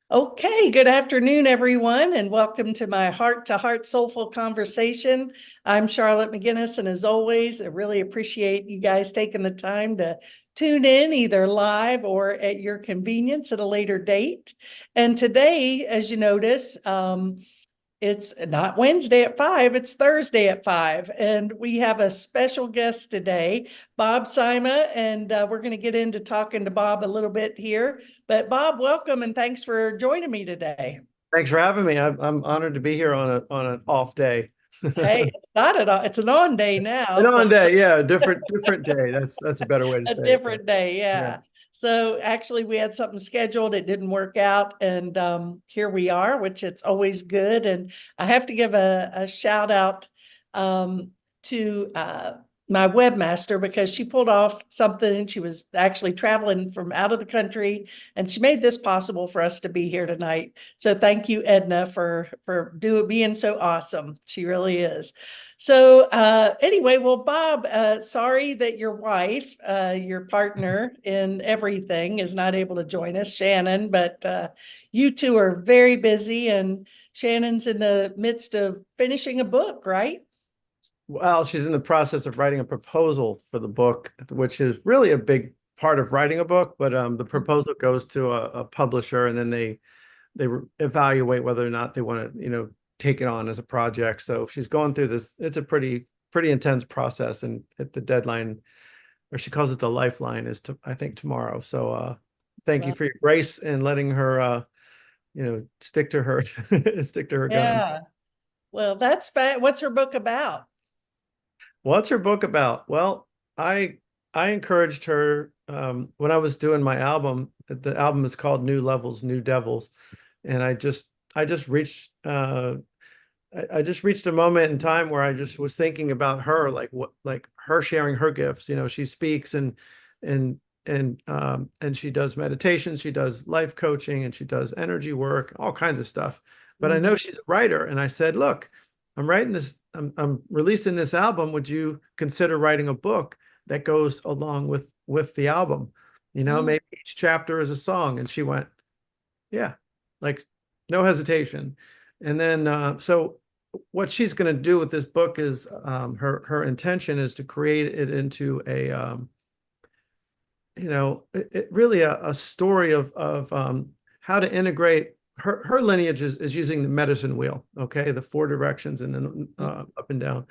Okay, good afternoon, everyone, and welcome to my heart-to-heart soulful conversation. I'm Charlotte McGinnis, and as always, I really appreciate you guys taking the time to tune in either live or at your convenience at a later date. And today, as you notice, it's not Wednesday at 5, it's Thursday at 5. And we have a special guest today, Bob Sima, and we're going to get into talking to Bob a little bit here. But Bob, welcome and thanks for joining me today. Thanks for having me. I'm honored to be here on an off day. Hey, it's not at all, it's an on day now, An so on day, yeah, different day. That's a better way to a say it. But different day, yeah, yeah. So actually we had something scheduled, it didn't work out, and here we are, which it's always good. And I have to give a shout out to my webmaster because she pulled off something and she was actually traveling from out of the country and she made this possible for us to be here tonight. So thank you, Edna, for being so awesome. She really is. So anyway, well, Bob, sorry that your wife, your partner in everything, is not able to join us, Shannon, but you two are very busy, and Shannon's in the midst of finishing a book, right? well, she's in the process of writing a proposal for the book, which is really a big part of writing a book. But the proposal goes to a publisher, and then they evaluate whether or not they want to, take it on as a project. So she's going through this. It's a pretty intense process, and at the deadline, or she calls it the lifeline, is I think tomorrow. So thank you Well, for your grace and letting her stick to her stick to her gun. yeah. Well, that's bad. What's her book about? What's her book about? Well, I I encouraged her when I was doing my album. The album is called New Levels, New Devils, and I just reached I just reached a moment in time where I just was thinking about her, like her sharing her gifts. She speaks and and she does meditation, she does life coaching, and she does energy work, all kinds of stuff. But I know Mhm. she's a writer, and I said, look, I'm releasing this album. Would you consider writing a book that goes along with the album? Mm. Maybe each chapter is a song. And she went, yeah, like no hesitation. And then so what she's going to do with this book is her intention is to create it into a really a story of how to integrate her lineage is using the medicine wheel, okay, the four directions and then up and down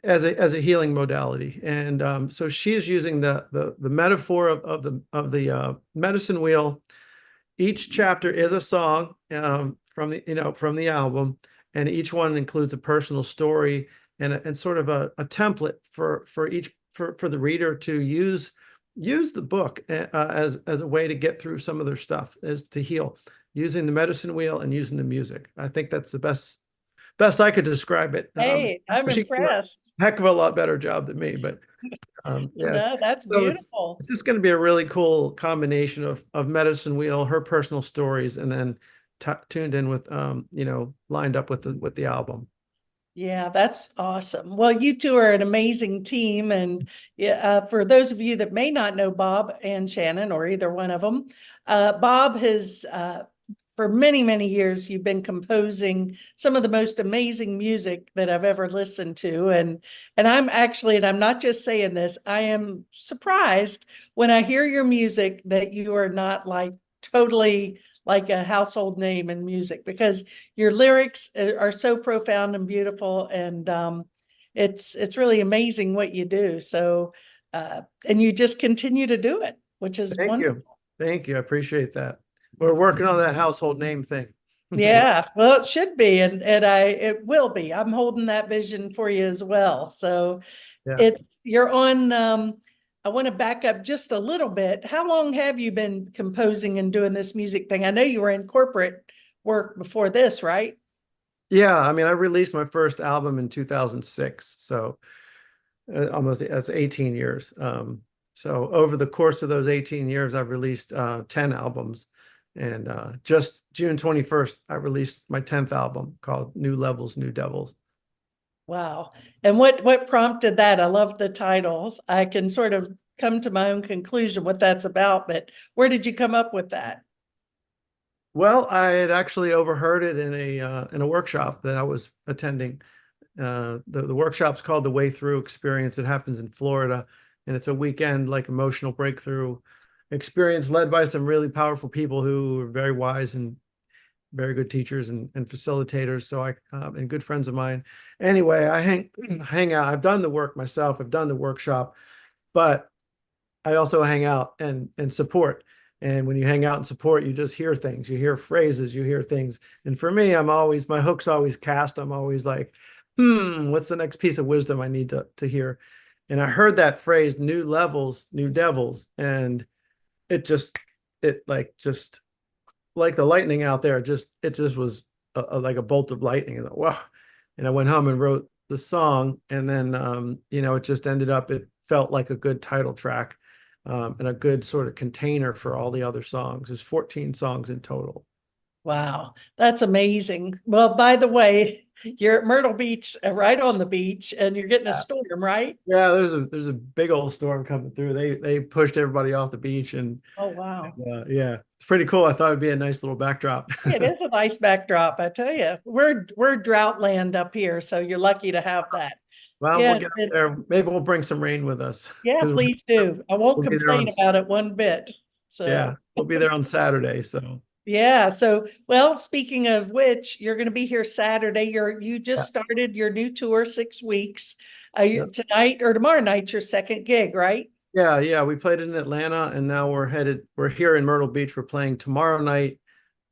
as a healing modality. And so she is using the metaphor of the medicine wheel. Each chapter is a song from the album, and each one includes a personal story and sort of a template for the reader to use the book as a way to get through some of their stuff, is to heal using the medicine wheel and using the music. I think that's the best I could describe it. Hey, I'm She can do impressed. a heck of a lot better job than me, but yeah. No, that's So it's beautiful. it's just going to be a really cool combination of medicine wheel, her personal stories, and then tuned in with lined up with the album. Yeah, that's awesome. Well, you two are an amazing team. And yeah, for those of you that may not know Bob and Shannon, or either one of them, Bob has, for many, many years, you've been composing some of the most amazing music that I've ever listened to. And I'm not just saying this, I am surprised when I hear your music that you are not like totally like a household name in music, because your lyrics are so profound and beautiful, and it's really amazing what you do. So and you just continue to do it, which is Thank you. wonderful. Thank you. I appreciate that. We're working on that household name thing. Yeah, well, it should be, and it will be. I'm holding that vision for you as well. So Yeah. you're on. I want to back up just a little bit. How long have you been composing and doing this music thing? I know you were in corporate work before this, right? Yeah, I mean, I released my first album in 2006, so almost that's 18 years. So over the course of those 18 years, I've released 10 albums. And just June 21st, I released my 10th album called New Levels, New Devils. Wow. And what prompted that? I love the title. I can sort of come to my own conclusion what that's about, but where did you come up with that? Well, I had actually overheard it in a workshop that I was attending. The workshop's called the Way Through Experience. It happens in Florida, and it's a weekend like emotional breakthrough experience led by some really powerful people who are very wise and very good teachers and facilitators. So and good friends of mine. Anyway, I hang out. I've done the work myself. I've done the workshop, but I also hang out and support. And when you hang out and support, you just hear things, you hear phrases, you hear things. And for me, my hook's always cast. I'm always like, what's the next piece of wisdom I need to hear? And I heard that phrase, new levels, new devils. And it just, it like just like the lightning out there, it just was like a bolt of lightning. And wow. And I went home and wrote the song. And then, it just ended up, it felt like a good title track, and a good sort of container for all the other songs. There's 14 songs in total. Wow, that's amazing. Well, by the way, you're at Myrtle Beach, right on the beach, and you're getting a Yeah, storm, right? yeah. There's a big old storm coming through. They pushed everybody off the beach, and Oh, wow. yeah, it's pretty cool. I thought it'd be a nice little backdrop. It is a nice backdrop, I tell you. We're drought land up here, so you're lucky to have that. Well, we'll Yeah, get up there. Maybe we'll bring some rain with us yeah, because please do. I won't we'll be there complain about it one bit. yeah, So, we'll be there on Saturday. So yeah. So, well, speaking of which, you're going to be here Saturday. You yeah, just started your new tour, 6 weeks. yeah. Tonight or tomorrow night, your second gig, right? Yeah. We played in Atlanta, and now we're here in Myrtle Beach. We're playing tomorrow night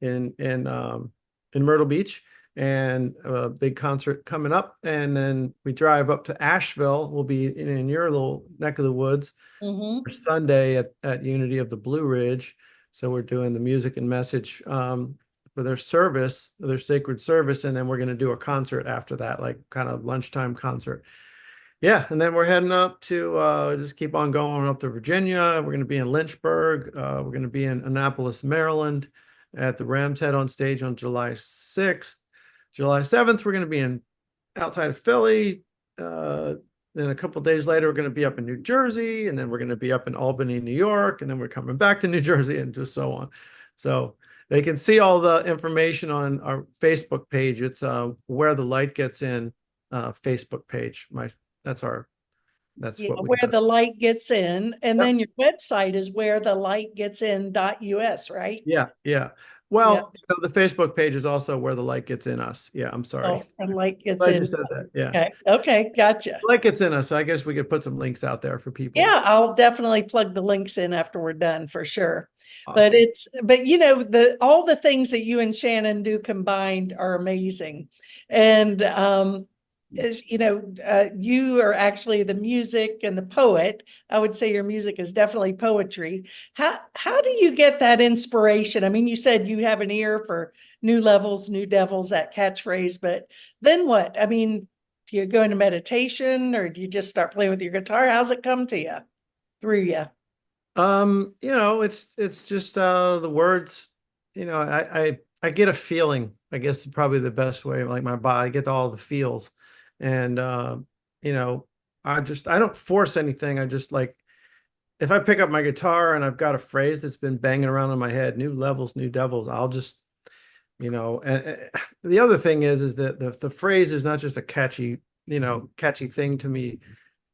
in in um in Myrtle Beach, and a big concert coming up. And then we drive up to Asheville. We'll be in your little neck of the woods Mm-hmm. for Sunday at Unity of the Blue Ridge. So we're doing the music and message for their service, their sacred service, and then we're going to do a concert after that, like kind of lunchtime concert. Yeah, and then we're heading up to just keep on going up to Virginia. We're going to be in Lynchburg. We're going to be in Annapolis, Maryland, at the Ram's Head on stage on July 6th. July 7th, we're going to be in outside of Philly. Then a couple days later, we're going to be up in New Jersey, and then we're going to be up in Albany, New York, and then we're coming back to New Jersey, and just so on. So they can see all the information on our Facebook page. It's Where the Light Gets In Facebook page. That's our that's Yeah, what we where got. the light gets in. And Yep. then your website is where the light gets in.us, right? Yeah. Yeah. Well, the Facebook page is also Where the Light Gets In Us. Yeah, I'm sorry. Oh, and light gets Glad you in. said that. Yeah. Okay. Okay. Gotcha. Light gets in us. So I guess we could put some links out there for people. Yeah, I'll definitely plug the links in after we're done for sure. Awesome. But the all the things that you and Shannon do combined are amazing. And you are actually the music and the poet. I would say your music is definitely poetry. How do you get that inspiration? I mean, you said you have an ear for new levels, new devils, that catchphrase, but then what? I mean, do you go into meditation or do you just start playing with your guitar? How's it come to you, through you? It's just the words, I get a feeling, I guess probably the best way, like my body, I get all the feels. And you know, I don't force anything. I just like if I pick up my guitar and I've got a phrase that's been banging around in my head, new levels, new devils, I'll just, and the other thing is that the phrase is not just a catchy thing to me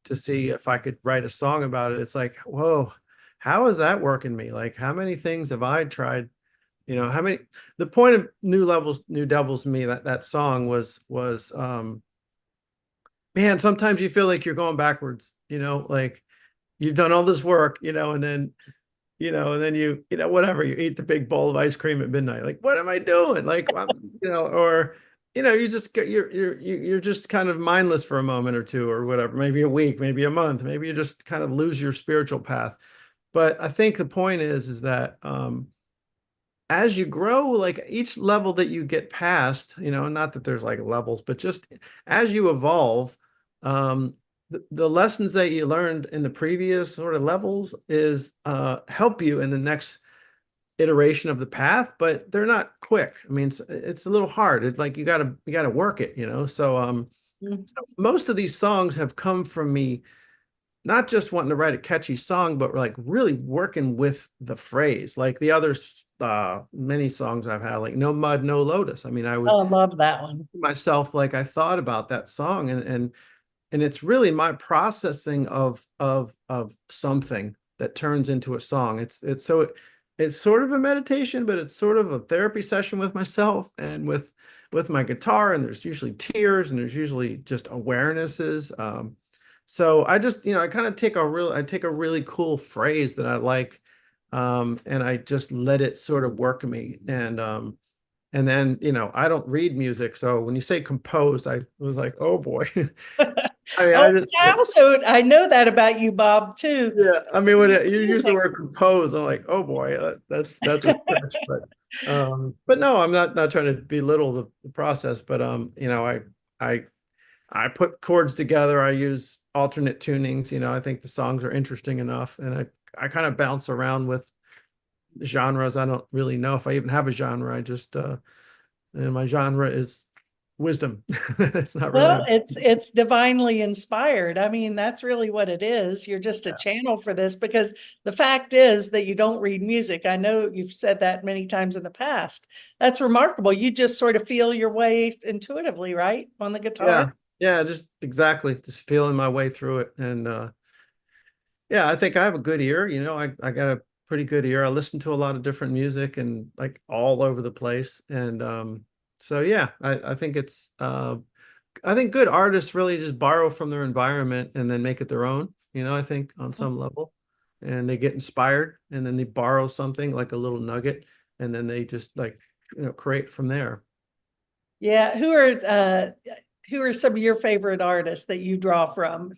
to see if I could write a song about it. It's like, whoa, how is that working me? Like, how many things have I tried? How many, the point of New Levels, New Devils to me, that song was, man, sometimes you feel like you're going backwards, like you've done all this work, and then whatever, you eat the big bowl of ice cream at midnight. Like, what am I doing? Like, or, you just get, you're just kind of mindless for a moment or two or whatever, maybe a week, maybe a month, maybe you just kind of lose your spiritual path. But I think the point is that, as you grow, like each level that you get past, not that there's like levels, but just as you evolve, the lessons that you learned in the previous sort of levels is help you in the next iteration of the path, but they're not quick. I mean, it's a little hard. It's like you gotta work it. So Mhm. so most of these songs have come from me not just wanting to write a catchy song, but like really working with the phrase. Like the other many songs I've had, like No Mud, No Lotus. I mean, I would Oh, I love that one. myself like I thought about that song, and it's really my processing of something that turns into a song. It's sort of a meditation, but it's sort of a therapy session with myself and with my guitar. And there's usually tears, and there's usually just awarenesses. So I just, I kind of I take a really cool phrase that I like, and I just let it sort of work me. And then, I don't read music. So when you say compose, I was like, oh boy. I mean, Oh, I know that about you, Bob, too. yeah. I mean, when you use the Music. word compose, I'm like, oh boy, that's a stretch. But no, I'm not trying to belittle the process. But I I put chords together. I use alternate tunings. I think the songs are interesting enough, and I kind of bounce around with genres. I don't really know if I even have a genre. I just and my genre is wisdom. It's not really Well, it's divinely inspired. I mean, that's really what it is. You're just a yeah. channel for this because the fact is that you don't read music. I know you've said that many times in the past. That's remarkable. You just sort of feel your way intuitively, right? On the guitar. Yeah. Yeah, just exactly. Just feeling my way through it. And yeah, I think I have a good ear. I got a pretty good ear. I listen to a lot of different music and like all over the place. And so yeah, I think I think good artists really just borrow from their environment and then make it their own, I think on some level. And they get inspired and then they borrow something like a little nugget and then they just like, create from there. Yeah. Who are some of your favorite artists that you draw from?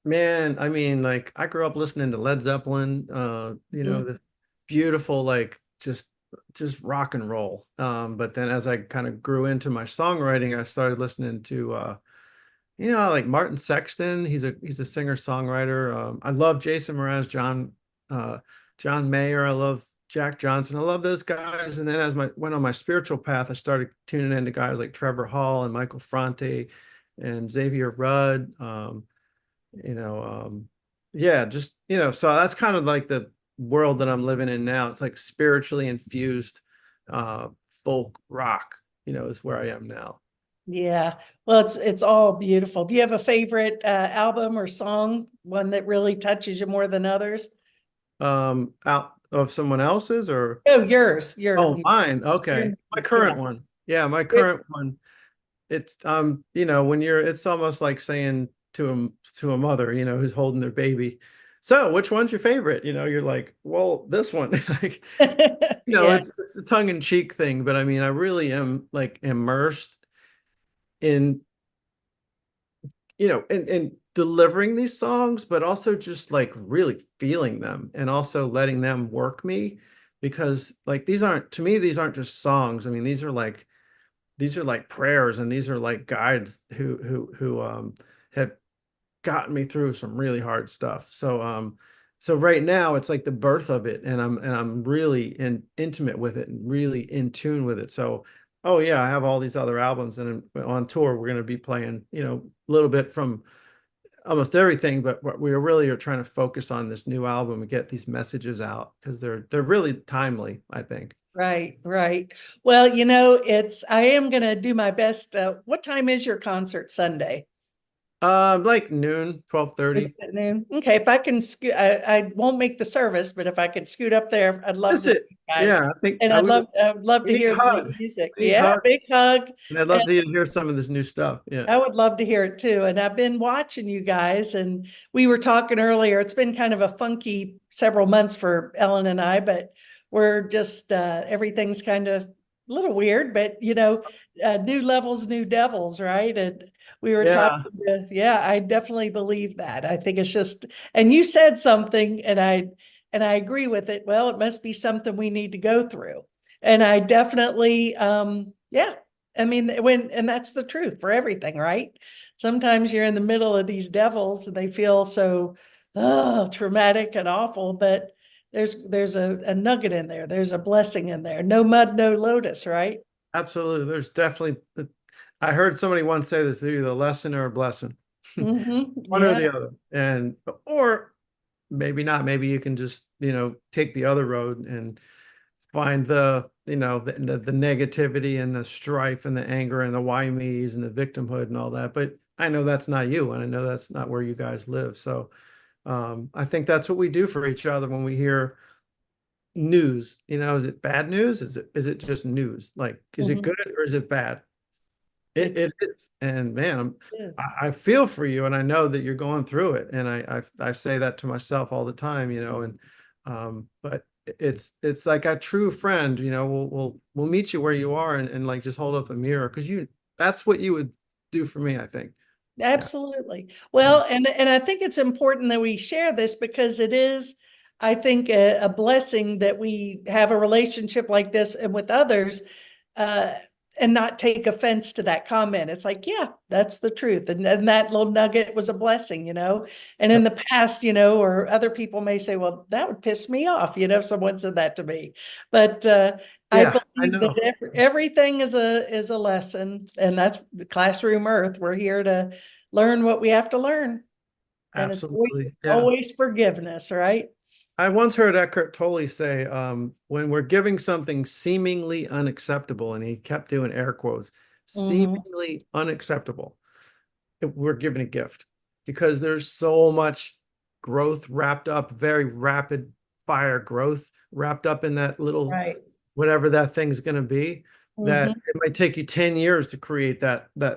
Man, I mean, like I grew up listening to Led Zeppelin, Mhm. the beautiful, like just rock and roll. But then as I kind of grew into my songwriting, I started listening to like Martin Sexton. He's a singer-songwriter. I love Jason Mraz, John Mayer. I love Jack Johnson. I love those guys. And then as I went on my spiritual path, I started tuning into guys like Trevor Hall and Michael Franti and Xavier Rudd. you know, yeah, just, so that's kind of like the world that I'm living in now. It's like spiritually infused uh folk rock, is where I am now. Yeah. Well, it's all beautiful. Do you have a favorite album or song, one that really touches you more than others? Out of someone else's or Oh, yours. oh mine. Okay. My Yeah. current one. Yeah, my current one. It's when it's almost like saying to a mother, who's holding their baby. So which one's your favorite? You're like, well, this one. Like, Yeah. it's a tongue-in-cheek thing, but I mean, I really am like immersed in, in delivering these songs, but also just like really feeling them and also letting them work me because like to me, these aren't just songs. I mean, these are like prayers and these are like guides who have gotten me through some really hard stuff. So right now it's like the birth of it and I'm really intimate with it and really in tune with it. So oh yeah, I have all these other albums and on tour we're going to be playing, a little bit from almost everything, but what we really are trying to focus on this new album and get these messages out because they're really timely, I think. Right, right. Well, I am going to do my best. What time is your concert Sunday? Like noon, Is 12:30. it at noon? Okay, if I can scoot, I won't make the service, but if I could scoot up there, I'd love That's to see it. you guys. Yeah, I think And I'd love we to need hear a the new hug. music. We need a Yeah, hug. big hug. And I'd love And to hear some of this new stuff. Yeah. I would love to hear it too. And I've been watching you guys, and we were talking earlier. It's been kind of a funky several months for Ellen and I, but we're just everything's kind of a little weird, but new levels, new devils, right? And we were talking. Yeah, Yeah, I definitely believe that. I think it's just, and you said something, and I agree with it. Well, it must be something we need to go through, and I definitely, yeah. I mean, and that's the truth for everything, right? Sometimes you're in the middle of these devils and they feel so traumatic and awful, but there's a nugget in there. There's a blessing in there. No mud, no lotus, right? absolutely. There's definitely, I heard somebody once say this, either a lesson or a blessing. One or Yeah, the other. And or maybe not. Maybe you can just, take the other road and find the negativity and the strife and the anger and the why me's and the victimhood and all that. But I know that's not you, and I know that's not where you guys live. So I think that's what we do for each other when we hear news. Is it bad news? Is it just news? Like, is it mhm, good or is it bad? It, it it is. And man, is. I feel for you, and I know that you're going through it. And I say that to myself all the time, and but it's like a true friend, we'll meet you where you are, and like just hold up a mirror, because that's what you would do for me, I think. Yeah. Absolutely. Yeah. Well, and I think it's important that we share this because it is, I think, a blessing that we have a relationship like this and with others, uh, and not take offense to that comment. It's like, yeah, that's the truth. And that little nugget was a blessing, And in the past, or other people may say, well, that would piss me off, if someone said that to me. But I Yeah, I believe know. that everything is a lesson, and that's the classroom earth. We're here to learn what we have to learn. And it's always, Absolutely. Yeah. always forgiveness, right? I once heard Eckhart Tolle say, when we're giving something seemingly unacceptable, and he kept doing air quotes, Hmm. seemingly unacceptable, we're giving a gift, because there's so much growth wrapped up, very rapid fire growth wrapped up in that little, Right. whatever that thing's going to be, that Hmm. it might take you 10 years to create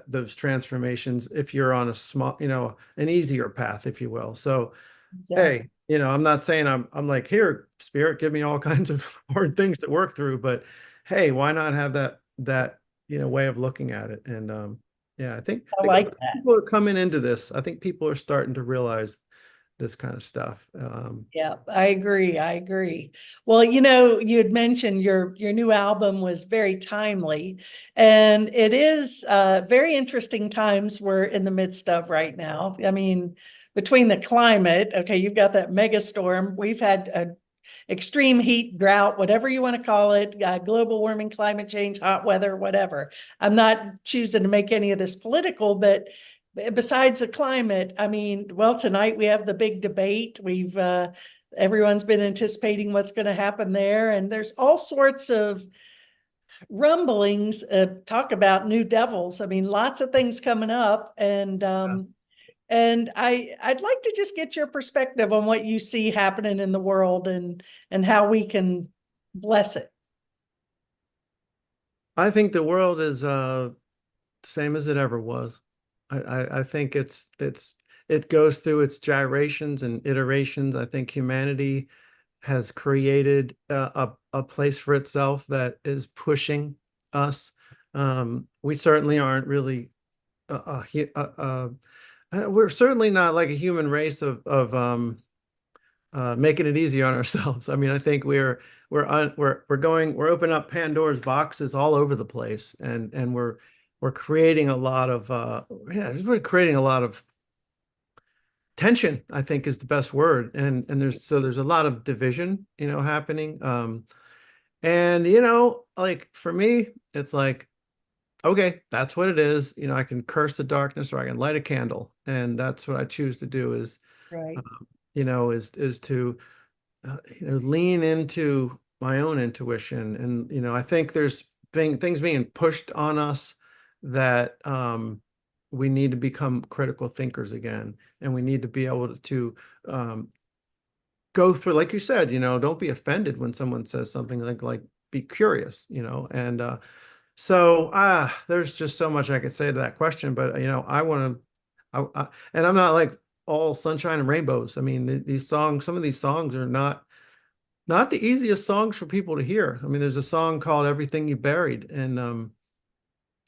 those transformations if you're on a small, an easier path, if you will. So Exactly. hey, I'm not saying I'm like, here, spirit, give me all kinds of hard things to work through, but hey, why not have that way of looking at it? And yeah, I think I like that. people are coming into this. I think people are starting to realize this kind of stuff. Yeah, I agree. I agree. Well, you had mentioned your new album was very timely, and it is very interesting times we're in the midst of right now. I mean, between the climate, okay, you've got that mega storm. We've had a extreme heat, drought, whatever you want to call it, global warming, climate change, hot weather, whatever. I'm not choosing to make any of this political, but besides the climate, I mean, well, tonight we have the big debate. Everyone's been anticipating what's going to happen there, and there's all sorts of rumblings. Talk about new devils. I mean, lots of things coming up, and I'd like to just get your perspective on what you see happening in the world and how we can bless it. I think the world is same as it ever was. I think it goes through its gyrations and iterations. I think humanity has created a place for itself that is pushing us. We certainly aren't really we're certainly not like a human race of making it easy on ourselves. I mean, I think we're opening up Pandora's boxes all over the place, and we're creating a lot of we're creating a lot of tension, I think, is the best word. And there's a lot of division, happening. And like for me, it's like, okay, that's what it is. I can curse the darkness, or I can light a candle, and that's what I choose to do. Is Right. is to lean into my own intuition. And I think there's things being pushed on us that we need to become critical thinkers again, and we need to be able to go through, like you said, don't be offended when someone says something, like be curious, and so there's just so much I could say to that question, but I want to, and I'm not like all sunshine and rainbows. I mean, these songs, some of these songs are not the easiest songs for people to hear. I mean, there's a song called "Everything You Buried," and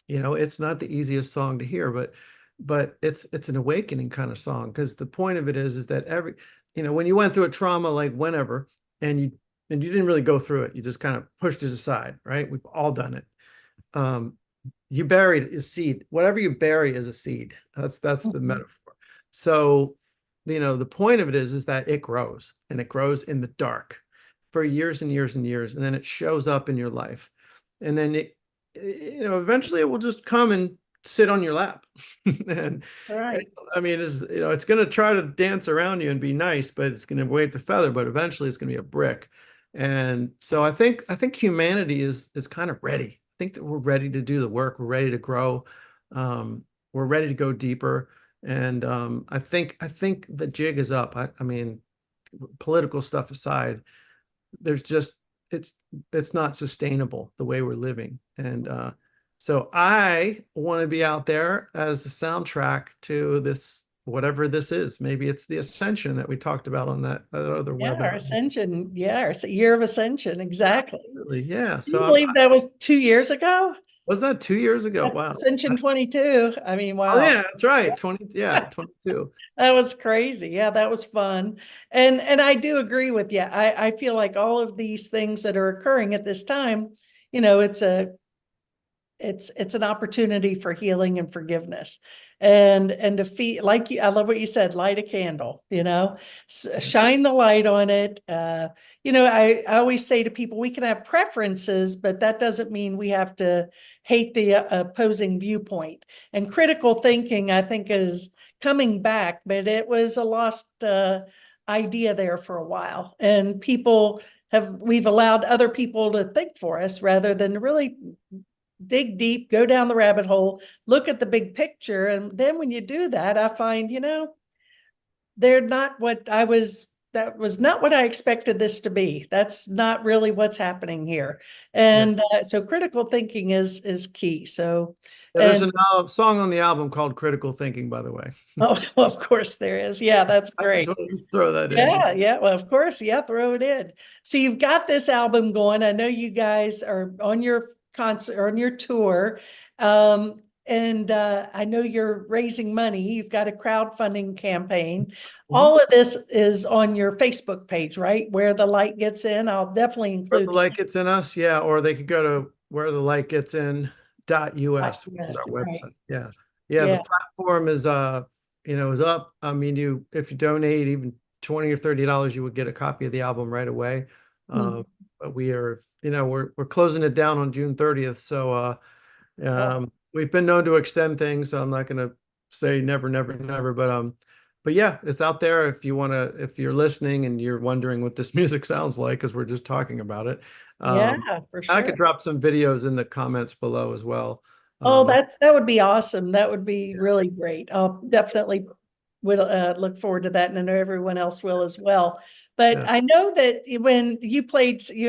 it's not the easiest song to hear, but it's an awakening kind of song, because the point of it is that when you went through a trauma, like whenever, and you didn't really go through it, you just kind of pushed it aside, right? We've all done it. Um, you buried a seed. Whatever you bury is a seed. That's the Mhm. metaphor. So, the point of it is that it grows, and it grows in the dark for years and years and years, and then it shows up in your life, and then eventually it will just come and sit on your lap. And Right. I mean, it's going to try to dance around you and be nice, but it's going to wave the feather, but eventually it's going to be a brick. And so I think humanity is kind of ready. I think that we're ready to do the work. We're ready to grow. We're ready to go deeper. And I think the jig is up. I mean, political stuff aside, there's just it's it's not sustainable the way we're living. And so I want to be out there as the soundtrack to this, whatever this is. Maybe it's the ascension that we talked about on that other Yeah, our webinar. ascension. Yeah, our year of ascension. Exactly. Absolutely. Yeah. Can you So believe that was 2 years ago? was that 2 years ago? Wow. Ascension 22. I mean, Oh wow. yeah, that's right. 20, yeah, 22. That was crazy. Yeah, that was fun. And I do agree with you. I feel like all of these things that are occurring at this time, it's an opportunity for healing and forgiveness. And to feel like I love what you said, light a candle, shine the light on it. I always say to people, we can have preferences, but that doesn't mean we have to hate the opposing viewpoint. And critical thinking, I think, is coming back, but it was a lost idea there for a while. And we've allowed other people to think for us rather than really dig deep, go down the rabbit hole, look at the big picture. And then when you do that, I find, they're not that was not what I expected this to be. That's not really what's happening here. Yeah. And so critical thinking is key. So, Yeah, there's and a song on the album called Critical Thinking, by the way. oh, of course there is. Yeah, that's I just great. want to just throw that in. Yeah, yeah. Well, of course, yeah, throw it in. So you've got this album going. I know you guys are on your concert or on your tour. And I know you're raising money. You've got a crowdfunding campaign. Mhm. All of this is on your Facebook page, right? Where the light gets in. I'll definitely Where the include light gets in us, yeah, or they could go to where the light gets in that. .us, which is Yes, our right. website. Yeah. Yeah, the Yeah. platform is up. I mean, if you donate even 20 or $30, you would get a copy of the album right away. Mhm. But we're closing it down on June 30th. So Oh, we've been known to extend things, so I'm not going to say never, never, never. But yeah, it's out there if you're listening and you're wondering what this music sounds like, because we're just talking about it. yeah, Um, for I sure. could drop some videos in the comments below as well. Oh, Um, that would be awesome. That would be yeah, really great. I'll definitely will look forward to that, and I know everyone else will as well. But yeah. I know that when you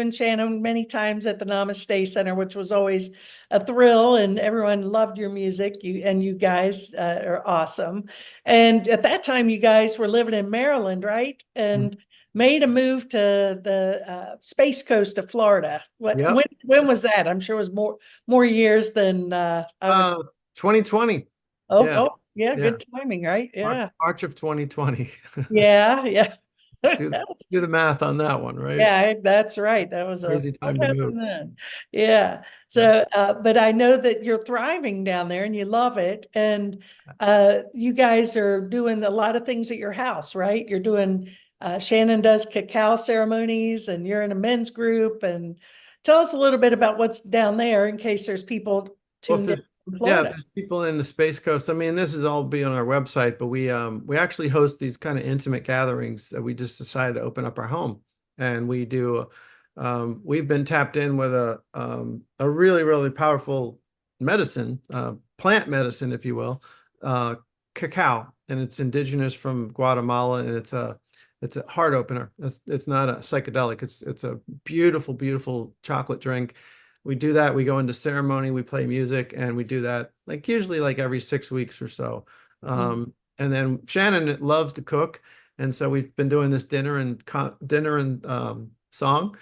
and Shannon many times at the Namaste Center, which was always a thrill, and everyone loved your music. You guys are awesome. And at that time, you guys were living in Maryland, right? Mm. And made a move to the Space Coast of Florida. Yep. When was that? I'm sure it was more years than I would. Uh, 2020. Oh, Yeah, oh, yeah, yeah. good timing, right? Yeah, March of 2020. yeah, yeah. Do That was, do the math on that one, right? yeah, that's right. That was Crazy what time to move. happened then? Yeah. Yeah. So, but I know that you're thriving down there and you love it. And you guys are doing a lot of things at your house, right? You're doing, Shannon does cacao ceremonies and you're in a men's group. And tell us a little bit about what's down there in case there's people Well, tuned in from yeah, Florida. there's people in the Space Coast. I mean, this is all be on our website, but we actually host these kind of intimate gatherings that we just decided to open up our home, and we've been tapped in with a really really powerful medicine, plant medicine, if you will, uh, cacao, and it's indigenous from Guatemala, and it's a heart opener. It's not a psychedelic. It's a beautiful beautiful chocolate drink. We do that. We go into ceremony, we play music, and we do that like usually like every 6 weeks or so. Mhm. And then Shannon loves to cook, and so we've been doing this dinner and song,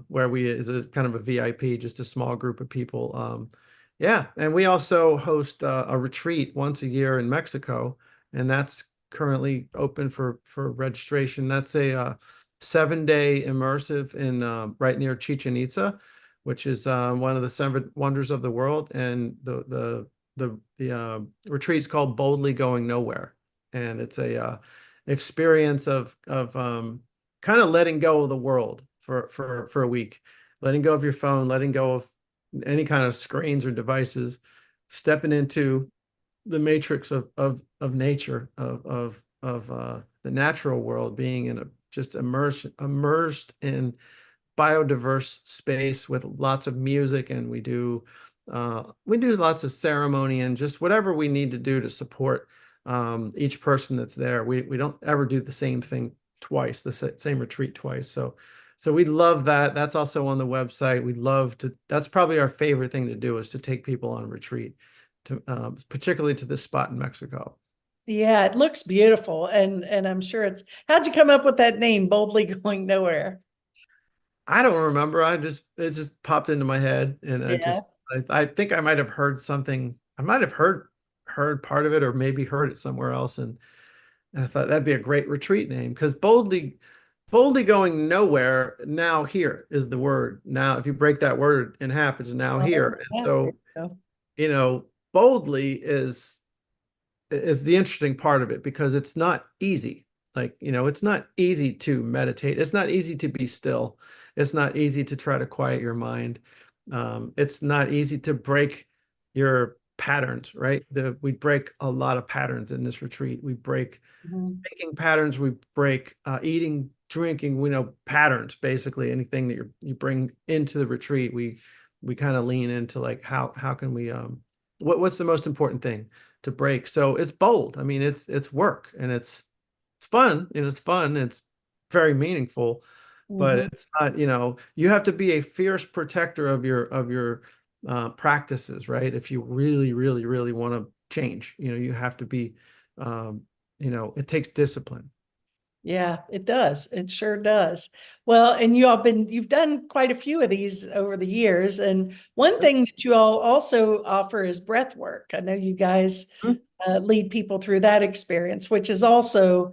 where we is a kind of a VIP, just a small group of people. Yeah, and we also host a retreat once a year in Mexico, and that's currently open for registration. That's a 7 day immersive in right near Chichen Itza, which is one of the seven wonders of the world. And the retreat's called Boldly Going Nowhere, and it's a experience of kind of letting go of the world for a week, letting go of your phone, letting go of any kind of screens or devices, stepping into the matrix of nature, the natural world, being in a just immersed in biodiverse space with lots of music, and we do lots of ceremony and just whatever we need to do to support each person that's there. We don't ever do the same thing twice, the same retreat twice. So we love that. That's also on the website. We love to. That's probably our favorite thing to do, is to take people on retreat, to particularly to this spot in Mexico. Yeah, it looks beautiful, and I'm sure it's. How'd you come up with that name, Boldly Going Nowhere? I don't remember. It just popped into my head, and Yeah. I think I might have heard something. I might have heard part of it, or maybe heard it somewhere else, and I thought that'd be a great retreat name, because boldly going nowhere. Now here is the word. Now, if you break that word in half, it's now Oh, here. And yeah, there so, you go. boldly is the interesting part of it, because it's not easy. Like, it's not easy to meditate. It's not easy to be still. It's not easy to try to quiet your mind. It's not easy to break your patterns, right? We break a lot of patterns in this retreat. We break Mhm. thinking patterns. We break eating, drinking, patterns, basically anything that you bring into the retreat. We kind of lean into, like, how can we what's the most important thing to break. So it's bold. I mean, it's work, and it's fun, it's fun. It's very meaningful, but Mhm. it's not, you have to be a fierce protector of your practices, right? If you really, really, really want to change, you have to be, um, it takes discipline. Yeah, it does. It sure does. Well, and you've done quite a few of these over the years. And one Yep. thing that you all also offer is breath work. I know you guys lead people through that experience, which is also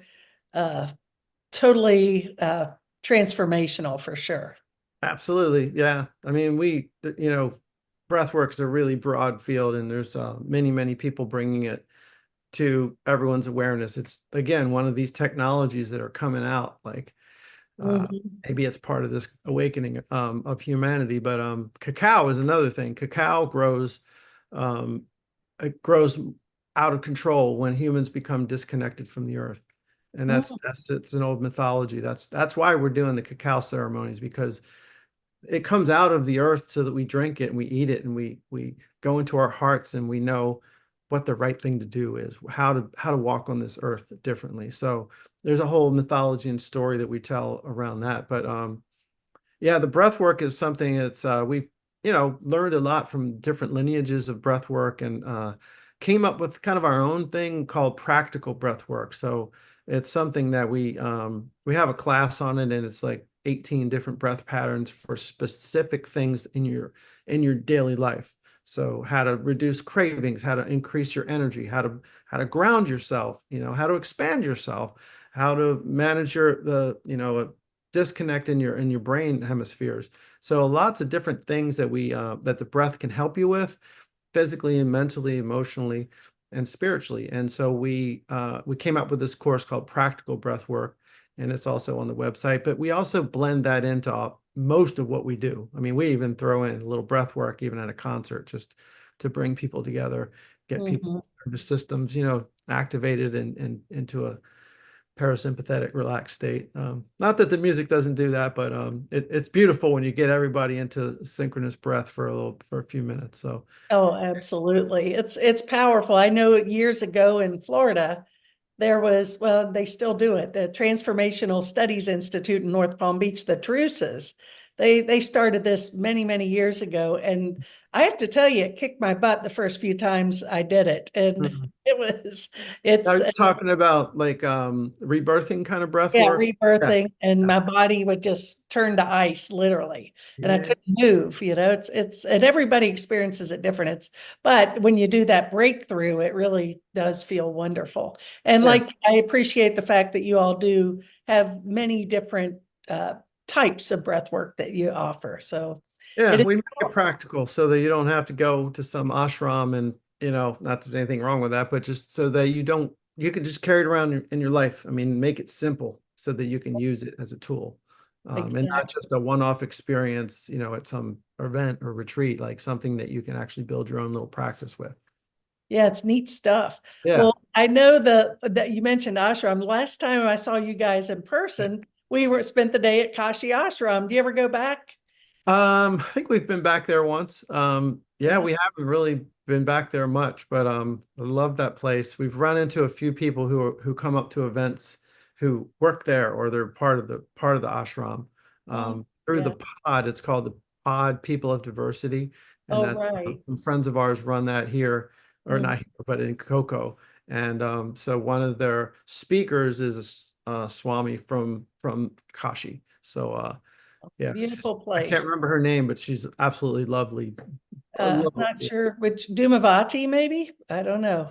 uh, totally transformational for sure. Absolutely. Yeah. I mean, breath work is a really broad field, and there's many, many people bringing it to everyone's awareness. It's, again, one of these technologies that are coming out, like, Mhm. maybe it's part of this awakening of humanity. But cacao is another thing. Cacao um, it grows out of control when humans become disconnected from the earth, and Mm. that's it's an old mythology. That's why we're doing the cacao ceremonies, because it comes out of the earth so that we drink it and we eat it, and we go into our hearts, and we know what the right thing to do is, how to walk on this earth differently. So there's a whole mythology and story that we tell around that. But yeah, the breath work is something that's we learned a lot from different lineages of breath work, and came up with kind of our own thing called practical breath work. So it's something that we have a class on it, and it's like 18 different breath patterns for specific things in your daily life. So how to reduce cravings, how to increase your energy, how to ground yourself, how to expand yourself, how to manage the disconnect in your brain hemispheres. So lots of different things that the breath can help you with, physically and mentally, emotionally, and spiritually. And so we came up with this course called Practical Breath Work, and it's also on the website. But we also blend that into most of what we do. I mean, we even throw in a little breath work even at a concert, just to bring people together, get people's Mhm. nervous systems, activated and into a parasympathetic, relaxed state. Not that the music doesn't do that, but it's beautiful when you get everybody into synchronous breath for a few minutes. So Oh, absolutely. It's powerful. I know years ago in Florida, there was, well, they still do it, the Transformational Studies Institute in North Palm Beach, the Truces. They started this many, many years ago. And I have to tell you, it kicked my butt the first few times I did it. And Mhm. it was, Are it's you talking about, like, rebirthing kind of breath yeah, work? Yeah. rebirthing, and my body would just turn to ice, literally, and I Yeah. couldn't move. And everybody experiences it different. But when you do that breakthrough, it really does feel wonderful. And Yeah. like, I appreciate the fact that you all do have many different uh, types of breath work that you offer. So it Yeah, is we make it powerful. practical so that you don't have to go to some ashram, and not that there's anything wrong with that, but just so that you can just carry it around in your life. I mean, make it simple so that you can use it as a tool. and not Exactly. just a one-off experience, at some event or retreat, like something that you can actually build your own little practice with. Yeah, it's neat stuff. Yeah. Well, I know that you mentioned ashram. Last time I saw you guys in person, we were spent the day at Kashi Ashram. Do you ever go back? I think we've been back there once. Yeah, Yeah. we haven't really been back there much, but I love that place. We've run into a few people who come up to events who work there or they're part of the ashram. Oh, Through the yeah. pod, it's called the Pod People of Diversity, and Oh, that right. some friends of ours run that here, or Mm. not here, but in Cocoa. And so one of their speakers is a Swami from Kashi. So yeah, Beautiful I place. can't remember her name, but she's absolutely lovely. Not Lovely. sure which Dumavati, maybe. I don't know.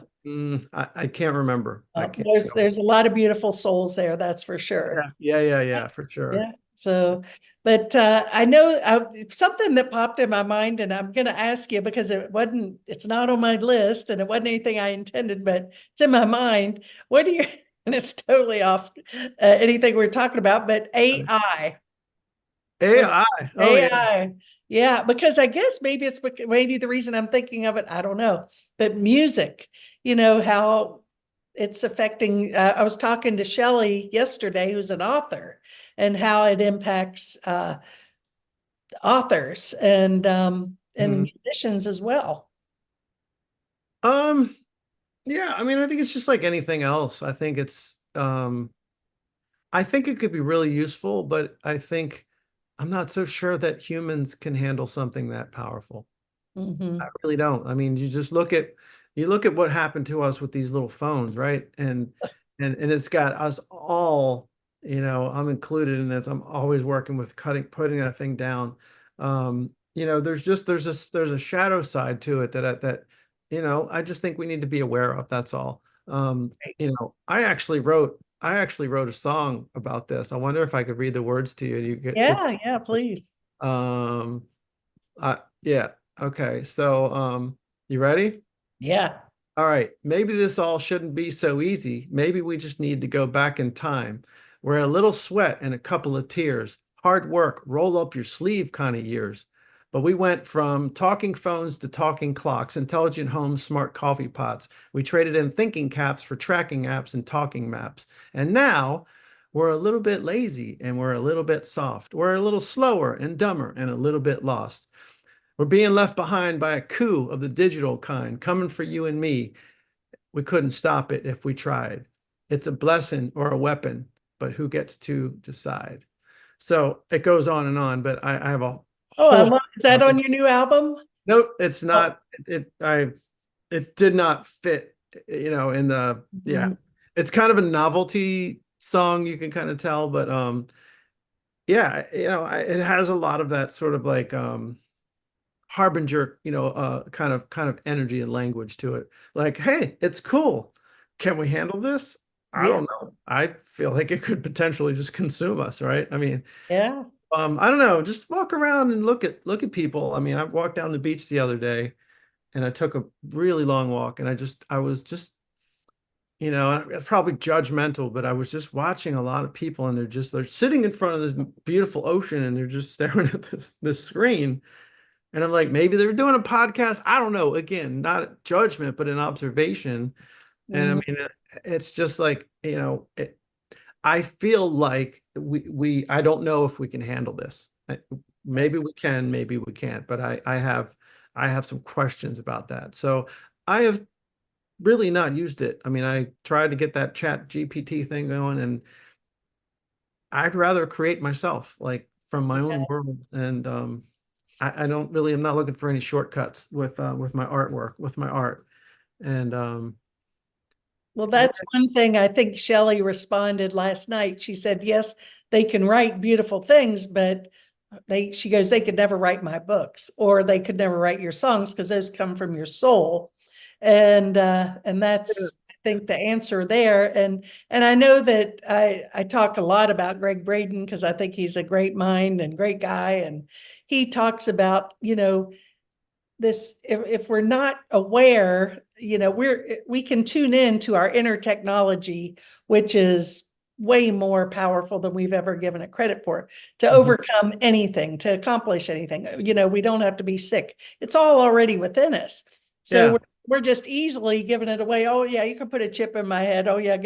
I can't remember. I can't. There's a lot of beautiful souls there, that's for sure. Yeah, for sure. Yeah. So, but I know something that popped in my mind, and I'm going to ask you because it's not on my list, and it wasn't anything I intended, but it's in my mind. What do you? And it's totally off anything we're talking about, but AI. What AI. Oh yeah. AI? Yeah, because I guess maybe the reason I'm thinking of it, I don't know, but music, how it's affecting. I was talking to Shelley yesterday, who's an author, and how it impacts authors and Mhm. musicians as well. Um, yeah, I mean, I think it's just like anything else. I think it could be really useful, but I'm not so sure that humans can handle something that powerful. I Hmm. really don't. I mean, you look at what happened to us with these little phones, right? And it's got us all, I'm included in this. I'm always working with putting that thing down. There's a shadow side to it I just think we need to be aware of. That's all. I actually wrote a song about this. I wonder if I could read the words to you. It's Yeah, yeah, please. um yeah. Okay. So, you ready? Yeah. All right. Maybe this all shouldn't be so easy. Maybe we just need to go back in time where a little sweat and a couple of tears, hard work, roll up your sleeve kind of years. But we went from talking phones to talking clocks, intelligent homes, smart coffee pots. We traded in thinking caps for tracking apps and talking maps. And now we're a little bit lazy and we're a little bit soft. We're a little slower and dumber and a little bit lost. We're being left behind by a coup of the digital kind coming for you and me. We couldn't stop it if we tried. It's a blessing or a weapon, but who gets to decide? So it goes on and on, but I have a Oh, I whole love. Is that on your new album? nope, it's Oh. not it did not fit, in yeah. Mhm. It's kind of a novelty song, you can kind of tell, but yeah, it has a lot of that sort of like harbinger, kind of energy and language to it. Like, hey, it's cool. Can we handle this? I Yeah, don't know. I feel like it could potentially just consume us, right? I mean, yeah. I don't know. Just walk around and look at people. I mean, I walked down the beach the other day and I took a really long walk and I was just, it's probably judgmental, but I was just watching a lot of people and they're sitting in front of this beautiful ocean and they're just staring at this screen. And I'm like, maybe they're doing a podcast. I don't know. Again, not judgment, but an observation. And I Mhm. mean, it's just like, I feel like I don't know if we can handle this. Maybe we can, maybe we can't, but I have some questions about that. So I have really not used it. I mean, I tried to get that chat GPT thing going and I'd rather create myself, like from my own world. And I don't really, I'm not looking for any shortcuts with my artwork, with my art. And Well, yeah, that's one thing I think Shelley responded last night. She said, yes, they can write beautiful things, but she goes, they could never write my books or they could never write your songs because those come from your soul. And that's, I think, the answer there. And I know that I talk a lot about Greg Braden because I think he's a great mind and great guy. And he talks about, this if we're not aware, we can tune in to our inner technology, which is way more powerful than we've ever given it credit for to Mhm. overcome anything, to accomplish anything. You know, we don't have to be sick. It's all already within us. So Yeah. we're just easily giving it away. Oh yeah, you can put a chip in my head. Oh yeah,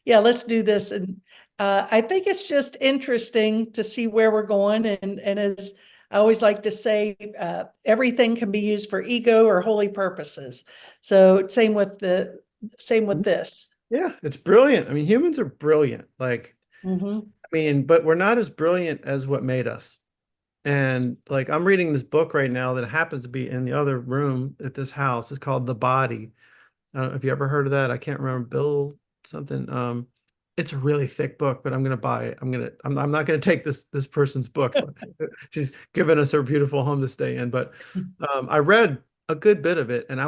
yeah, let's do this. And I think it's just interesting to see where we're going. And as I always like to say, everything can be used for ego or holy purposes. So same with this. Yeah, it's brilliant. I mean, humans are brilliant. Like, Mm-hmm. I mean, but we're not as brilliant as what made us. And like, I'm reading this book right now that happens to be in the other room at this house. It's called The Body. I don't know if you ever heard of that. I can't remember Bill something. It's a really thick book, but I'm gonna buy it. I'm not gonna take this person's book. She's given us her beautiful home to stay in. But I read a good bit of it, and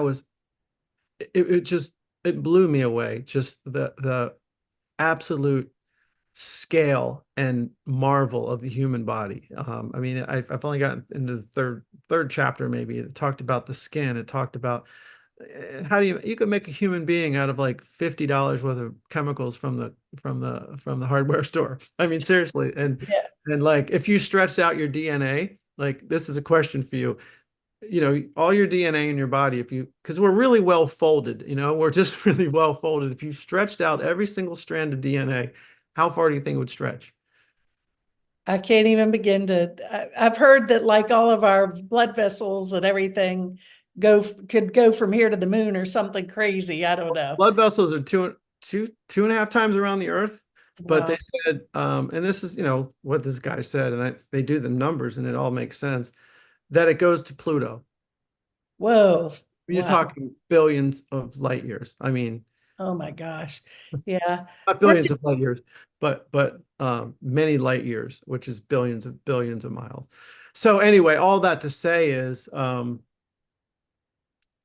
it just it blew me away. Just the absolute scale and marvel of the human body. I mean, I've only gotten into the third chapter, maybe. It talked about the skin. It talked about how do you could make a human being out of like $50 worth of chemicals from the hardware store. I mean, seriously. Yeah. And like if you stretched out your DNA, like this is a question for you. You know, all your DNA in your body, if you because we're really well folded, you know, we're just really well folded. If you stretched out every single strand of DNA, how far do you think it would stretch? I can't even begin to. I've heard that like all of our blood vessels and everything could go from here to the moon or something crazy. I don't know. Blood vessels are two and a half times around the earth. But they Wow. said, and this is, you know, what this guy said, and they do the numbers and it all makes sense, that it goes to Pluto. Whoa. You're Wow. talking billions of light years. I mean, Oh my gosh. Yeah. not We're billions just, of light years, but many light years, which is billions of miles. So anyway, all that to say is,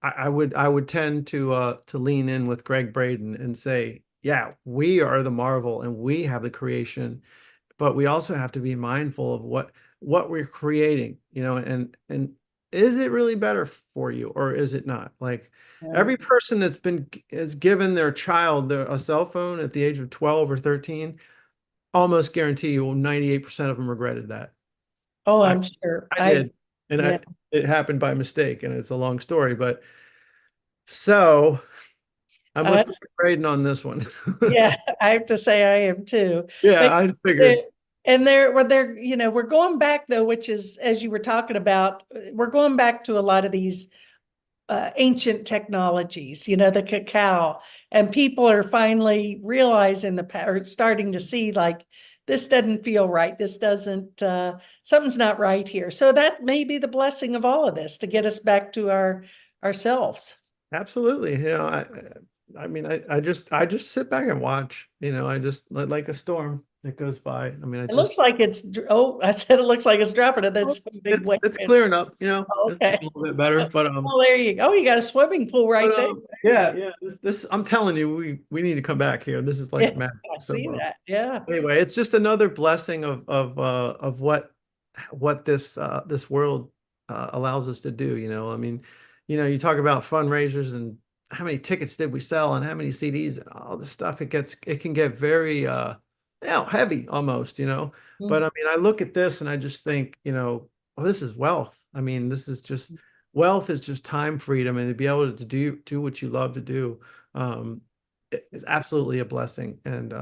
I would tend to lean in with Greg Braden and say, yeah, we are the marvel and we have the creation, but we also have to be mindful of what we're creating, you know, and is it really better for you or is it not? Like yeah. every person has given their child a cell phone at the age of 12 or 13, almost guarantee you 98% of them regretted that. Oh, I I'm sure. I did, and Yeah. it happened by mistake, and it's a long story, but so I'm Uh, with Braden on this one. yeah, I have to say I am too. Yeah, But I they're, figured. you know, we're going back though, which is, as you were talking about, we're going back to a lot of these ancient technologies, you know, the cacao, and people are finally realizing or starting to see like, this doesn't feel right. This doesn't, something's not right here. So that may be the blessing of all of this to get us back to ourselves. Absolutely. You know, I mean, I just sit back and watch, you know, I just like a storm that goes by. I mean, I It looks just, like oh, I said it looks like it's dropping and then oh, some big wave. it's clearing up, you know, it's Okay. getting a little bit better, Well, there you go. You got a swimming pool right there. yeah, yeah, this I'm telling you, we need to come back here. This is Yeah, like magic. I So, see that. Yeah. anyway, it's just another blessing of what this world allows us to do. You know, I mean, you know, you talk about fundraisers and how many tickets did we sell and how many CDs and all this stuff. It can get very you know, heavy almost. You know, but I mean, I look at this and I just think, you know, well, this is wealth. I mean, this is just wealth is just time freedom and to be able to do what you love to do. Is absolutely a blessing and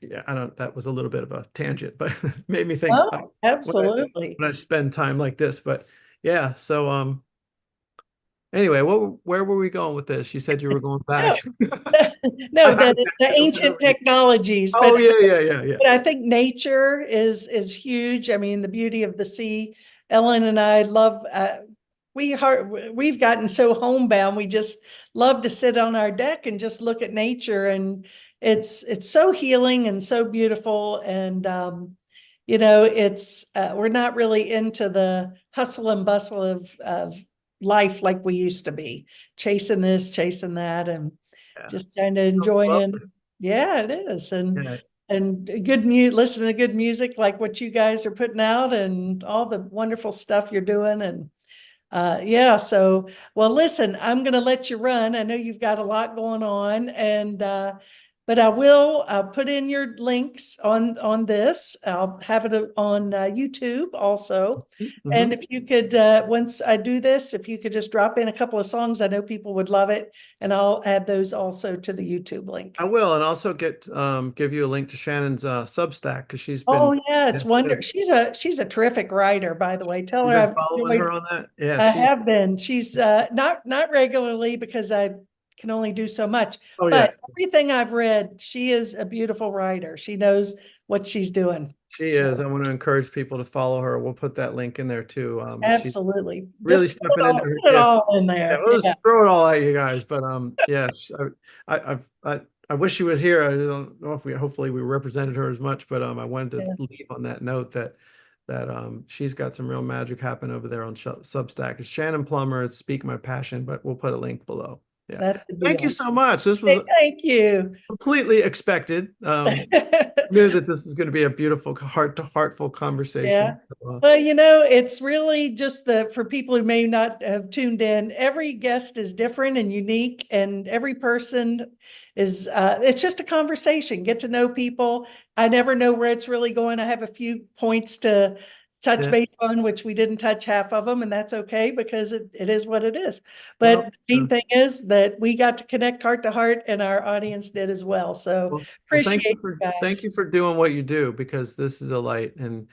yeah, I don't, that was a little bit of a tangent, but made me think Oh, when I absolutely. when I spend time like this. But yeah, so anyway, where were we going with this? You said you were going back. No, no, I the ancient technologies, Oh yeah, yeah, yeah, yeah. but I think nature is huge. I mean, the beauty of the sea. Ellen and I love. We've gotten so homebound. We just love to sit on our deck and just look at nature, and it's so healing and so beautiful. And you know, it's we're not really into the hustle and bustle of life like we used to be, chasing this, chasing that, and Yeah. just kind of Sounds enjoying. lovely. Yeah, it is. Yeah. And good music, listen to good music like what you guys are putting out and all the wonderful stuff you're doing. And yeah, so well, listen, I'm gonna let you run. I know you've got a lot going on. And but I will put in your links on this. I'll have it on YouTube also. And Mhm. if you could, once I do this, if you could just drop in a couple of songs, I know people would love it. And I'll add those also to the YouTube link. I will, and also give you a link to Shannon's Substack because Oh yeah, yeah, it's wonder. She's a terrific writer, by the way. Tell you've her been I've following her enjoyed. on that. Yeah, I she's have been. She's not regularly because I can only do so much, oh yeah, but everything I've read, she is a beautiful writer. She knows what she's doing. she is. So I want to encourage people to follow her. We'll put that link in there too. She's absolutely. Just really stepping into her put it gift. all in Yeah, there. we'll Yeah. just throw it all at you guys. But yeah, I wish she was here. I don't know if hopefully we represented her as much, but I wanted to Yeah. leave on that note that she's got some real magic happen over there on Substack. It's Shannon Plummer. It's Speak My Passion, but we'll put a link below. Yeah. That's the Thank you deal. so much. This was Hey, thank you. completely expected. Knew that this was going to be a beautiful heart to heartful Yeah. conversation. So, Well, it's really just for people who may not have tuned in, every guest is different and unique, and every person is, it's just a conversation, get to know people. I never know where it's really going. I have a few points to touch yeah. base on, which we didn't touch half of them, and that's okay because it is what it is. But Well, the main thing is that we got to connect heart to heart, and our audience did as well. So well, thank you appreciate you thank guys. you for doing what you do because this is a light. And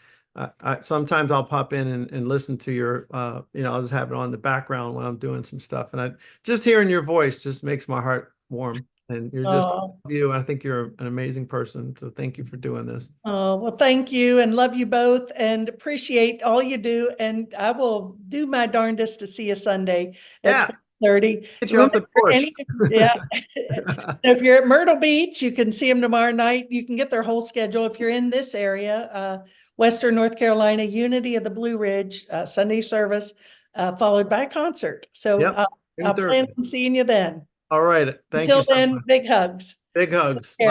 sometimes I'll pop in and listen to your I'll just have it on the background when I'm doing some stuff, and I just hearing your voice just makes my heart warm. And you're just Oh. you. I think you're an amazing person. So thank you for doing this. Oh, well, thank you and love you both and appreciate all you do. And I will do my darndest to see you Sunday at Yeah, 12:30. get you off Remember, the porch. yeah. So if you're at Myrtle Beach, you can see them tomorrow night. You can get their whole schedule. If you're in this area, Western North Carolina, Unity of the Blue Ridge, Sunday service, followed by a concert. So Yep, I'll plan 2:30. on seeing you then. All right. Thank you Until so then, much. big hugs. Big hugs. Take care.